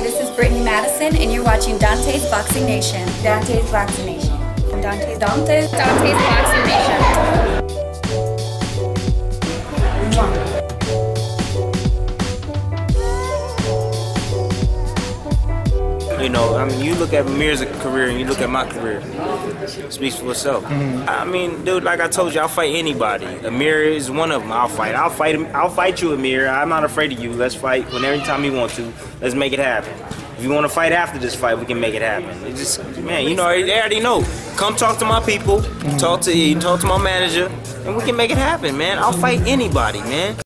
Hi, this is Brittany Madison, and you're watching Dante's Boxing Nation. Dante's Boxing Nation. Dante's Boxing Nation. You know, I mean, you look at Amir's career and you look at my career. It speaks for itself. I mean, dude, like I told you, I'll fight anybody. Amir is one of them. I'll fight him. I'll fight you, Amir. I'm not afraid of you. Let's fight whenever time you want to. Let's make it happen. If you want to fight after this fight, we can make it happen. It just, man, you know, they already know. Come talk to my people, talk to my manager, and we can make it happen, man. I'll fight anybody, man.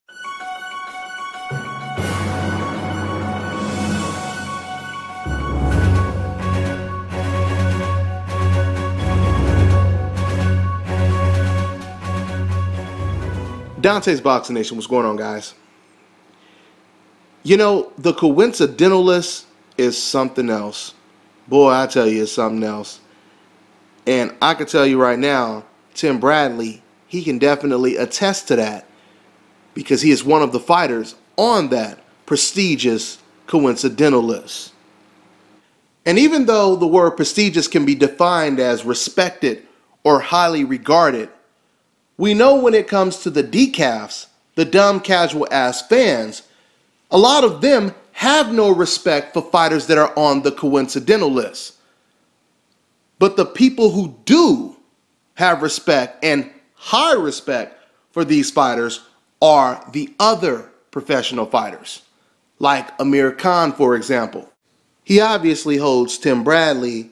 Dante's Boxing Nation, what's going on, guys? You know, the coincidentalist is something else. Boy, I tell you, it's something else. And I can tell you right now, Tim Bradley, he can definitely attest to that because he is one of the fighters on that prestigious coincidentalist. And even though the word prestigious can be defined as respected or highly regarded, we know when it comes to the decafs, the dumb casual ass fans, a lot of them have no respect for fighters that are on the coincidental list. But the people who do have respect and high respect for these fighters are the other professional fighters, like Amir Khan, for example. He obviously holds Tim Bradley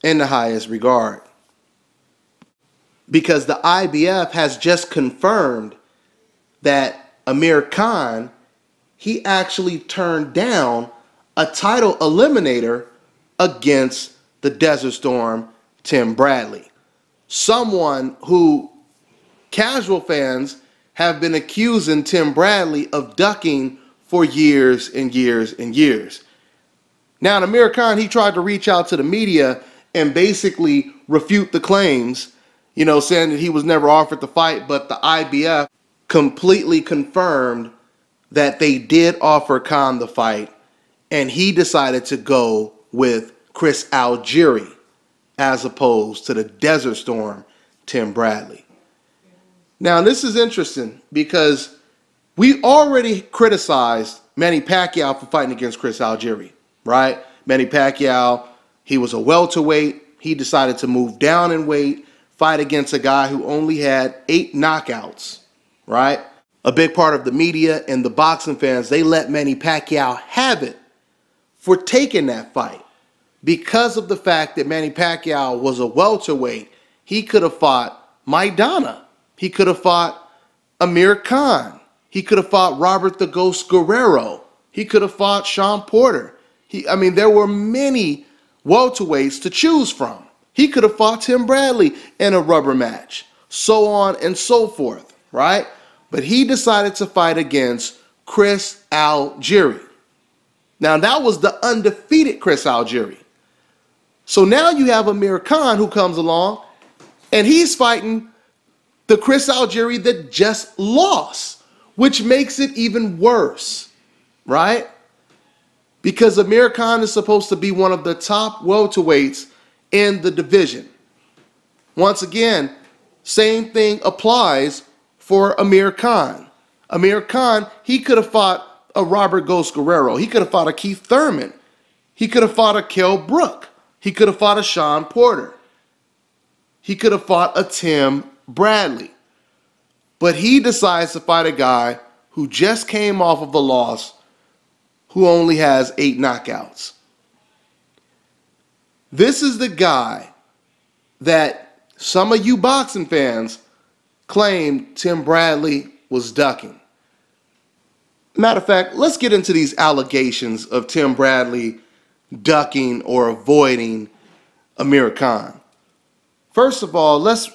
in the highest regard, because the IBF has just confirmed that Amir Khan, he actually turned down a title eliminator against the Desert Storm, Tim Bradley. Someone who casual fans have been accusing Tim Bradley of ducking for years and years and years. Now, Amir Khan, he tried to reach out to the media and basically refute the claims, you know, saying that he was never offered the fight, but the IBF completely confirmed that they did offer Khan the fight, and he decided to go with Chris Algieri as opposed to the Desert Storm, Tim Bradley. Now, this is interesting because we already criticized Manny Pacquiao for fighting against Chris Algieri, right? Manny Pacquiao, he was a welterweight. He decided to move down in weight, fight against a guy who only had 8 knockouts, right? A big part of the media and the boxing fans, they let Manny Pacquiao have it for taking that fight. Because of the fact that Manny Pacquiao was a welterweight, he could have fought Maidana. He could have fought Amir Khan. He could have fought Robert the Ghost Guerrero. He could have fought Sean Porter. There were many welterweights to choose from. He could have fought Tim Bradley in a rubber match, so on and so forth, right? But he decided to fight against Chris Algieri. Now, that was the undefeated Chris Algieri. So now you have Amir Khan who comes along, and he's fighting the Chris Algieri that just lost, which makes it even worse, right? Because Amir Khan is supposed to be one of the top welterweights in the division. Once again, same thing applies for Amir Khan. Amir Khan, he could have fought a Robert Ghost Guerrero. He could have fought a Keith Thurman. He could have fought a Kell Brook. He could have fought a Sean Porter. He could have fought a Tim Bradley. But he decides to fight a guy who just came off of a loss, who only has 8 knockouts. This is the guy that some of you boxing fans claimed Tim Bradley was ducking. Matter of fact, let's get into these allegations of Tim Bradley ducking or avoiding Amir Khan. First of all, let's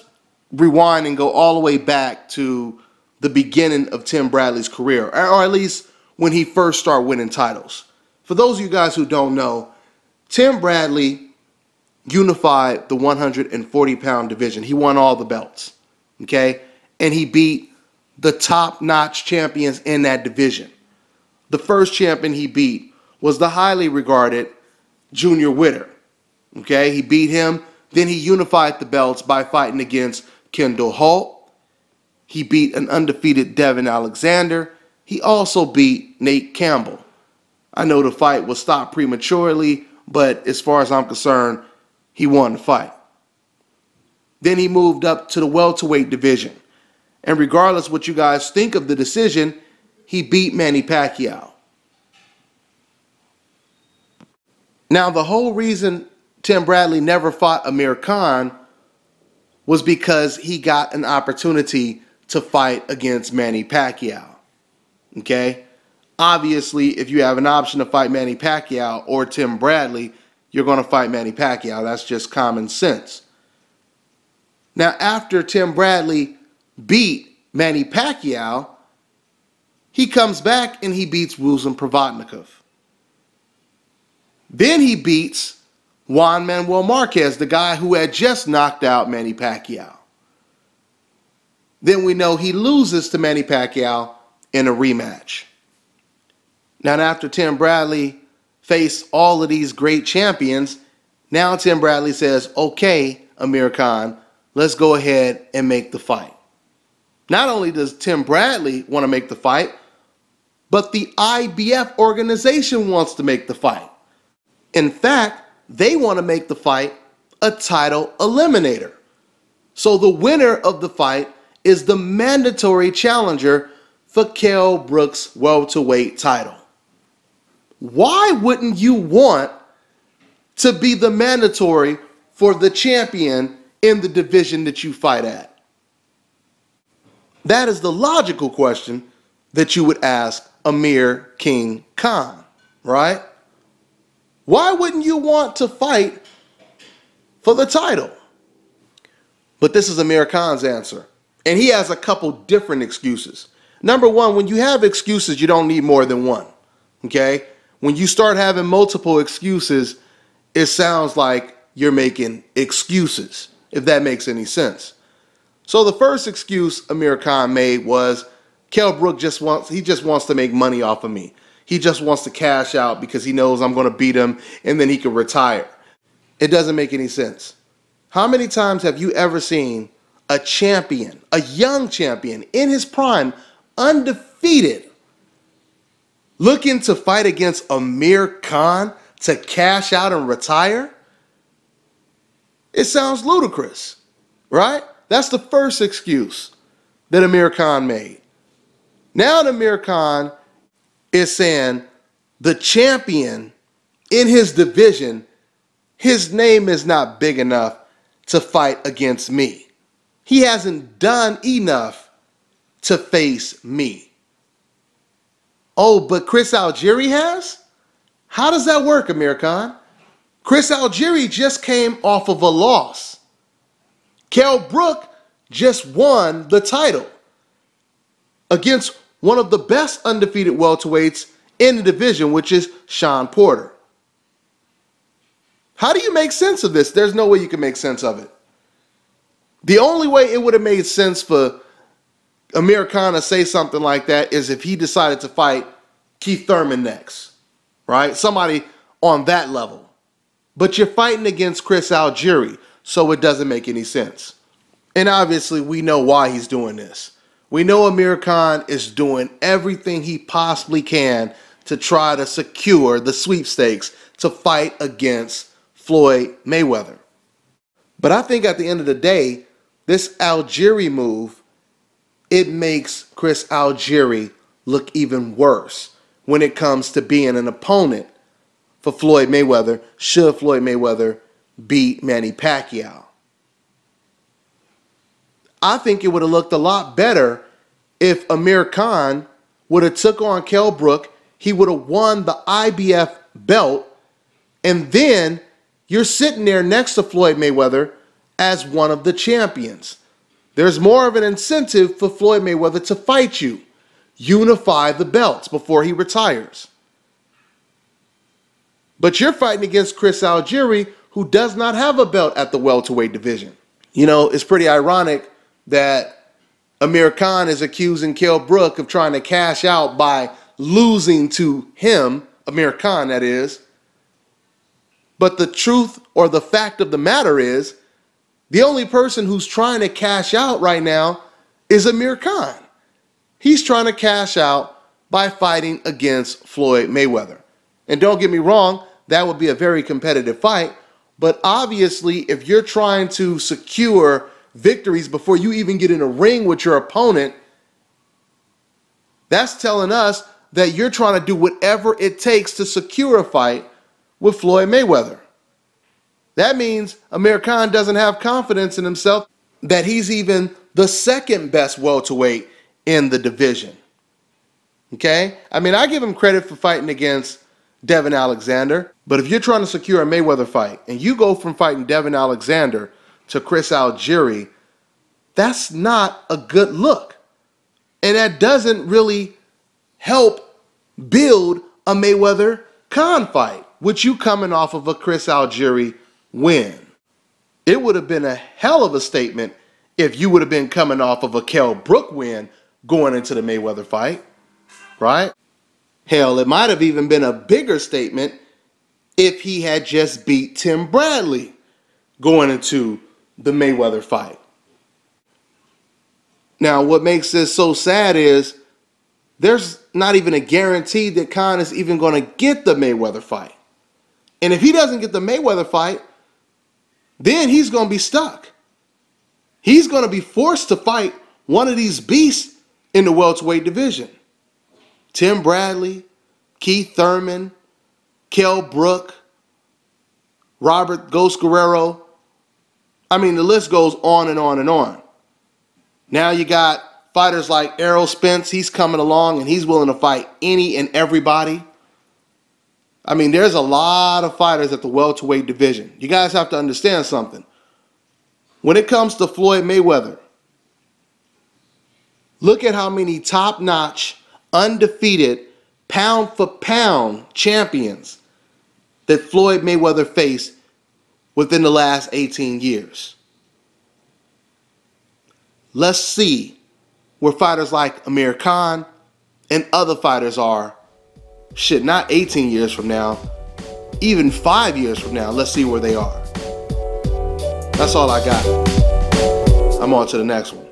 rewind and go all the way back to the beginning of Tim Bradley's career, or at least when he first started winning titles. For those of you guys who don't know, Tim Bradley unified the 140-pound division. He won all the belts, okay? And he beat the top-notch champions in that division. The first champion he beat was the highly regarded Junior Witter. Okay, he beat him. Then he unified the belts by fighting against Kendall Holt. He beat an undefeated Devin Alexander. He also beat Nate Campbell. I know the fight was stopped prematurely, but as far as I'm concerned, he won the fight. Then he moved up to the welterweight division. And regardless what you guys think of the decision, he beat Manny Pacquiao. Now, the whole reason Tim Bradley never fought Amir Khan was because he got an opportunity to fight against Manny Pacquiao. Okay? Obviously, if you have an option to fight Manny Pacquiao or Tim Bradley, you're going to fight Manny Pacquiao. That's just common sense. Now, after Tim Bradley beat Manny Pacquiao, he comes back and he beats Ruslan Provodnikov. Then he beats Juan Manuel Marquez, the guy who had just knocked out Manny Pacquiao. Then we know he loses to Manny Pacquiao in a rematch. Now, after Tim Bradley faced all of these great champions, now Tim Bradley says, okay, Amir Khan, let's go ahead and make the fight. Not only does Tim Bradley want to make the fight, but the IBF organization wants to make the fight. In fact, they want to make the fight a title eliminator. So the winner of the fight is the mandatory challenger for Kell Brook's welterweight title. Why wouldn't you want to be the mandatory for the champion in the division that you fight at? That is the logical question that you would ask Amir King Khan, right? Why wouldn't you want to fight for the title? But this is Amir Khan's answer. And he has a couple different excuses. Number one, when you have excuses, you don't need more than one. Okay? When you start having multiple excuses, it sounds like you're making excuses, if that makes any sense. So the first excuse Amir Khan made was Kell Brook just wants to make money off of me. He just wants to cash out because he knows I'm going to beat him and then he can retire. It doesn't make any sense. How many times have you ever seen a champion, a young champion in his prime, undefeated, looking to fight against Amir Khan to cash out and retire? It sounds ludicrous, right? That's the first excuse that Amir Khan made. Now Amir Khan is saying the champion in his division, his name is not big enough to fight against me. He hasn't done enough to face me. Oh, but Chris Algieri has? How does that work, Amir Khan? Chris Algieri just came off of a loss. Kell Brook just won the title against one of the best undefeated welterweights in the division, which is Sean Porter. How do you make sense of this? There's no way you can make sense of it. The only way it would have made sense for Amir Khan to say something like that is if he decided to fight Keith Thurman next, right? Somebody on that level. But you're fighting against Chris Algieri, so it doesn't make any sense. And obviously, we know why he's doing this. We know Amir Khan is doing everything he possibly can to try to secure the sweepstakes to fight against Floyd Mayweather. But I think at the end of the day, this Algieri move, it makes Chris Algieri look even worse when it comes to being an opponent for Floyd Mayweather, should Floyd Mayweather beat Manny Pacquiao. I think it would have looked a lot better if Amir Khan would have took on Kell Brook. He would have won the IBF belt, and then you're sitting there next to Floyd Mayweather as one of the champions. There's more of an incentive for Floyd Mayweather to fight you. Unify the belts before he retires. But you're fighting against Chris Algieri, who does not have a belt at the welterweight division. You know, it's pretty ironic that Amir Khan is accusing Kell Brook of trying to cash out by losing to him, Amir Khan, that is. But the truth or the fact of the matter is, the only person who's trying to cash out right now is Amir Khan. He's trying to cash out by fighting against Floyd Mayweather. And don't get me wrong, that would be a very competitive fight. But obviously, if you're trying to secure victories before you even get in a ring with your opponent, that's telling us that you're trying to do whatever it takes to secure a fight with Floyd Mayweather. That means Amir Khan doesn't have confidence in himself that he's even the second best welterweight in the division. Okay? I mean, I give him credit for fighting against Devin Alexander, but if you're trying to secure a Mayweather fight and you go from fighting Devin Alexander to Chris Algieri, that's not a good look. And that doesn't really help build a Mayweather-Khan fight, with you coming off of a Chris Algieri win. It would have been a hell of a statement if you would have been coming off of a Kell Brook win going into the Mayweather fight, right? Hell, it might have even been a bigger statement if he had just beat Tim Bradley going into the Mayweather fight. Now, what makes this so sad is there's not even a guarantee that Khan is even going to get the Mayweather fight. And if he doesn't get the Mayweather fight, then he's going to be stuck. He's going to be forced to fight one of these beasts in the welterweight division. Tim Bradley, Keith Thurman, Kell Brook, Robert Ghost Guerrero. I mean, the list goes on and on and on. Now you got fighters like Errol Spence. He's coming along and he's willing to fight any and everybody. I mean, there's a lot of fighters at the welterweight division. You guys have to understand something. When it comes to Floyd Mayweather, look at how many top-notch, undefeated, pound-for-pound champions that Floyd Mayweather faced within the last 18 years. Let's see where fighters like Amir Khan and other fighters are. Shit, not 18 years from now, even 5 years from now. Let's see where they are. That's all I got. I'm on to the next one.